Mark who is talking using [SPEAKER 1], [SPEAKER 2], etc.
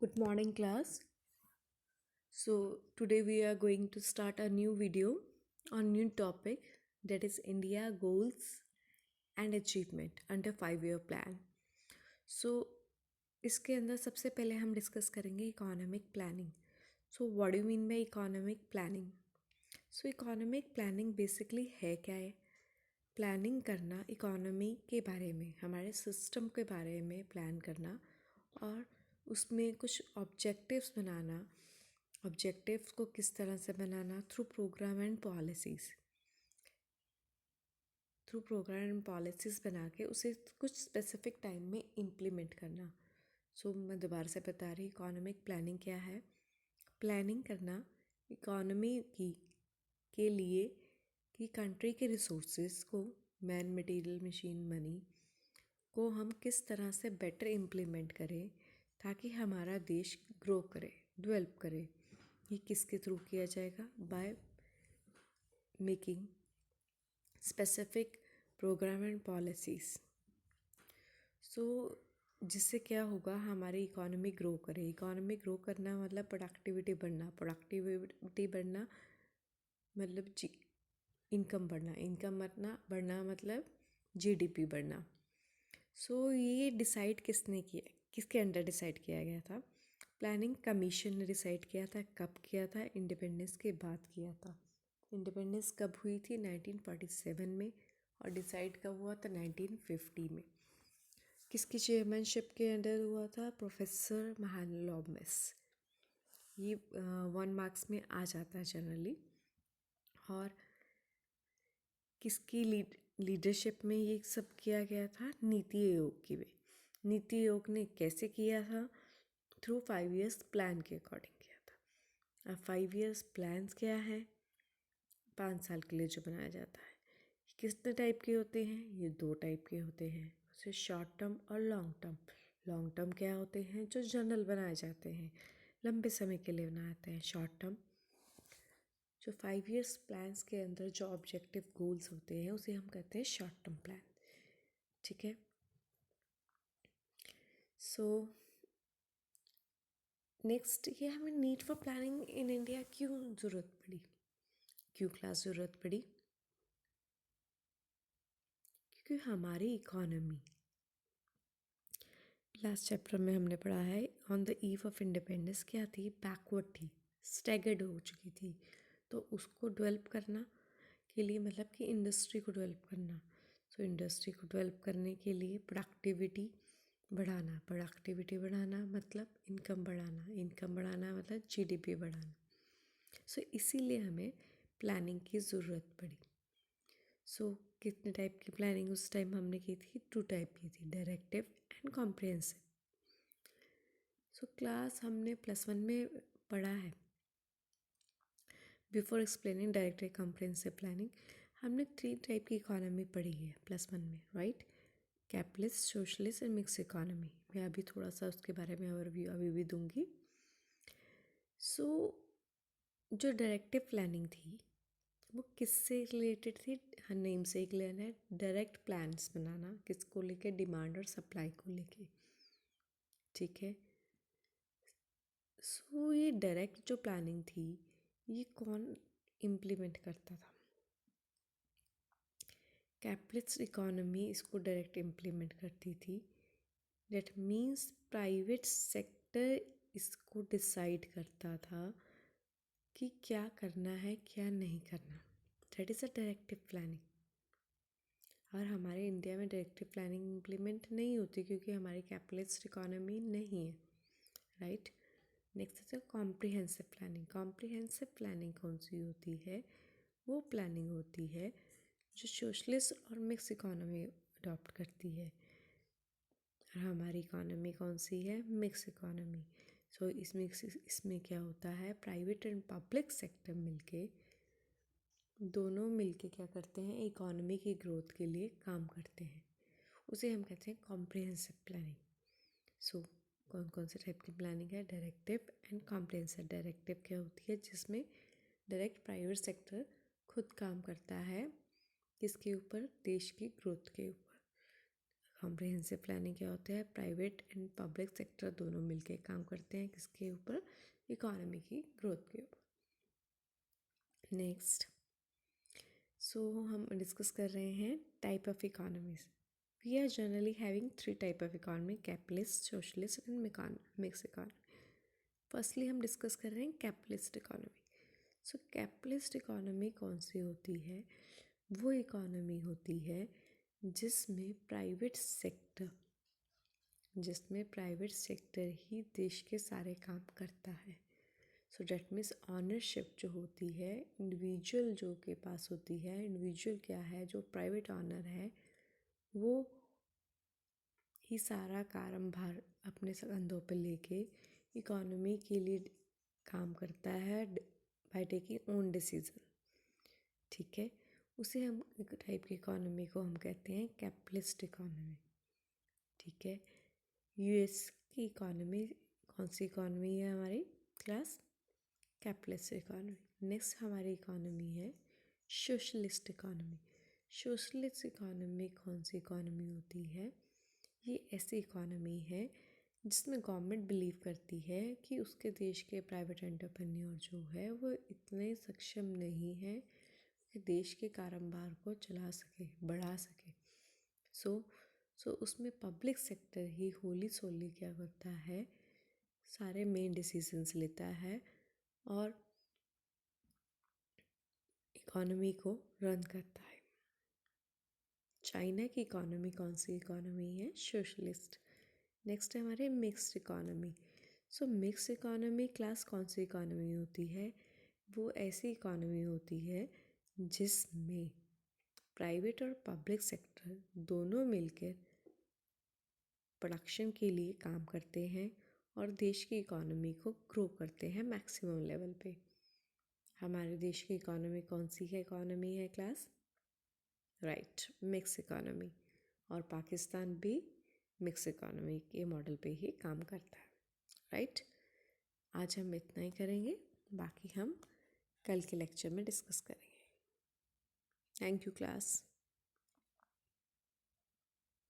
[SPEAKER 1] Good morning, class. So today we are going to start a new video on new topic, that is India goals and achievement under 5-year plan. So इसके अंदर सबसे पहले हम discuss करेंगे economic planning. So what do you mean by economic planning? So economic planning basically है क्या है? Planning करना इकोनॉमी के बारे में, हमारे सिस्टम के बारे में प्लान करना और उसमें कुछ ऑब्जेक्टिव्स बनाना. ऑब्जेक्टिव्स को किस तरह से बनाना? थ्रू प्रोग्राम एंड पॉलिसीज़ बना के उसे कुछ स्पेसिफिक टाइम में इम्प्लीमेंट करना. सो मैं दोबारा से बता रही, इकोनॉमिक प्लानिंग क्या है? प्लानिंग करना इकोनॉमी के लिए कि कंट्री के रिसोर्सेज को, मैन, मटेरियल, मशीन, मनी को हम किस तरह से बेटर इम्प्लीमेंट करें ताकि हमारा देश ग्रो करे, डेवलप करे. ये किसके थ्रू किया जाएगा? By making specific program and policies. So जिससे क्या होगा, हमारी इकोनॉमी ग्रो करे. इकोनॉमी ग्रो करना मतलब प्रोडक्टिविटी बढ़ना. प्रोडक्टिविटी बढ़ना मतलब इनकम बढ़ना मतलब जीडीपी बढ़ना. सो ये डिसाइड किसने किया, किसके अंडर डिसाइड किया गया था? प्लानिंग कमीशन ने डिसाइड किया था. कब किया था? इंडिपेंडेंस के बाद किया था. इंडिपेंडेंस कब हुई थी? 1947 में. और डिसाइड कब हुआ था? 1950 में. किसकी चेयरमैनशिप के अंडर हुआ था? प्रोफेसर महालनोबिस. ये 1 मार्क्स में आ जाता है जनरली. और किसकी लीडरशिप में ये सब किया गया था? नीति आयोग की भी. नीति आयोग ने कैसे किया था? थ्रू 5 इयर्स प्लान के अकॉर्डिंग किया था. अब 5 इयर्स प्लान्स क्या है? 5 साल के लिए जो बनाया जाता है. कितने टाइप के होते हैं? ये 2 टाइप के होते हैं, उसे शॉर्ट टर्म और लॉन्ग टर्म. लॉन्ग टर्म क्या होते हैं? जो जनरल बनाए जाते हैं, लंबे समय के लिए बनाते हैं. शॉर्ट टर्म जो 5 इयर्स प्लान्स के अंदर जो ऑब्जेक्टिव गोल्स होते हैं उसे हम कहते हैं शॉर्ट टर्म प्लान. ठीक है. सो नेक्स्ट, ये हमें need for planning in India क्यों ज़रूरत पड़ी? क्यों क्लास ज़रूरत पड़ी? क्योंकि हमारी इकोनॉमी, लास्ट चैप्टर में हमने पढ़ा है, on the eve of independence क्या थी? बैकवर्ड थी, स्टैगर्ड हो चुकी थी. तो उसको डेवलप करना के लिए मतलब कि इंडस्ट्री को डेवलप करना. तो इंडस्ट्री को डेवलप करने के लिए प्रोडक्टिविटी बढ़ाना मतलब इनकम बढ़ाना मतलब जीडीपी बढ़ाना. सो इसीलिए हमें प्लानिंग की ज़रूरत पड़ी. सो कितने टाइप की प्लानिंग उस टाइम हमने की थी? 2 टाइप की थी, directive and comprehensive. So class हमने +1 में पढ़ा है. Before explaining directive comprehensive planning, हमने 3 टाइप की इकोनॉमी पढ़ी है +1 में, right? Capitalist, socialist and mix economy. मैं अभी थोड़ा सा उसके बारे में ओवरव्यू अभी भी दूंगी. सो जो डायरेक्टिव प्लानिंग थी वो किससे रिलेटेड थी? हर नेम से ही क्लियर है, डायरेक्ट प्लान्स बनाना. किसको लेके? डिमांड और सप्लाई को लेके. ठीक है. सो ये डायरेक्ट जो प्लानिंग थी ये कौन इम्प्लीमेंट करता था? कैपिटलिस्ट इकोनॉमी इसको डायरेक्ट इम्प्लीमेंट करती थी. डेट मीन्स प्राइवेट सेक्टर इसको डिसाइड करता था कि क्या करना है क्या नहीं करना. That is a directive planning. और हमारे इंडिया में डायरेक्टिव प्लानिंग इम्प्लीमेंट नहीं होती क्योंकि हमारी कैपिटलिस्ट इकोनॉमी नहीं है, राइट? नेक्स्ट है कॉम्प्रिहेंसिव प्लानिंग. कॉम्प्रिहेंसिव प्लानिंग कौन सी होती है? वो प्लानिंग होती है जो सोशलिस्ट और मिक्स इकोनॉमी अडॉप्ट करती है. और हमारी इकोनॉमी कौन सी है? Mix economy. सो इसमें क्या होता है? प्राइवेट एंड पब्लिक सेक्टर दोनों मिलके क्या करते हैं? इकोनॉमी की ग्रोथ के लिए काम करते हैं. उसे हम कहते हैं कॉम्प्रिहेंसिव प्लानिंग. सो कौन कौन से टाइप की प्लानिंग है? Directive and comprehensive. डायरेक्टिव क्या होती है? जिसमें डायरेक्ट प्राइवेट सेक्टर खुद काम करता है किसके ऊपर? देश की ग्रोथ के ऊपर. कॉम्प्रिहेंसिव प्लानिंग क्या होता है, प्राइवेट एंड पब्लिक सेक्टर दोनों मिलके काम करते हैं किसके ऊपर, इकोनॉमी की ग्रोथ के ऊपर। नेक्स्ट हम डिस्कस कर रहे हैं type of economies. We are generally having 3 type of economy, capitalist, socialist and mix economy. Firstly हम डिस्कस कर रहे हैं कैपिटलिस्ट इकोनॉमी। कैपिटलिस्ट इकोनॉमी कौन सी होती है, वो इकोनॉमी होती है जिसमें प्राइवेट सेक्टर ही देश के सारे काम करता है। डेट मीन्स ऑनरशिप जो होती है इंडिविजुअल जो के पास होती है, इंडिविजुअल क्या है, जो प्राइवेट ऑनर है वो ही सारा कार्यभार अपने कंधों पर लेके इकोनॉमी के लिए काम करता है बाय टेकिंग ओन डिसीजन। ठीक है, उसे हम एक टाइप की इकोनॉमी को हम कहते हैं कैपिटलिस्ट इकोनॉमी। ठीक है, यूएस की इकोनॉमी कौन सी इकोनॉमी है हमारी क्लास, कैपिटलिस्ट इकोनॉमी। नेक्स्ट हमारी इकोनॉमी है सोशलिस्ट इकोनॉमी। सोशलिस्ट इकोनॉमी कौन सी इकोनॉमी होती है, ये ऐसी इकोनॉमी है जिसमें गवर्नमेंट बिलीव करती है कि उसके देश के प्राइवेट एंटरप्रेन्योर जो है वो इतने सक्षम नहीं है कि देश के कारोबार को चला सके, बढ़ा सके। सो उसमें पब्लिक सेक्टर ही होली सोली क्या करता है, सारे मेन डिसीजंस लेता है और इकोनॉमी को रन करता है। चाइना की इकोनॉमी कौन सी इकोनॉमी है, सोशलिस्ट। नेक्स्ट है हमारे mixed economy. Mixed economy class कौन सी इकोनॉमी होती है, वो ऐसी इकोनॉमी होती है जिसमें प्राइवेट और पब्लिक सेक्टर दोनों मिलकर प्रोडक्शन के लिए काम करते हैं और देश की इकोनॉमी को ग्रो करते हैं मैक्सिमम लेवल पे। हमारे देश की इकोनॉमी कौन सी है इकोनॉमी है क्लास, राइट, मिक्स इकोनॉमी। और पाकिस्तान भी मिक्स इकोनॉमी के मॉडल पे ही काम करता है, राइट। आज हम इतना ही करेंगे, बाकी हम कल के लेक्चर में डिस्कस करेंगे। Thank you class.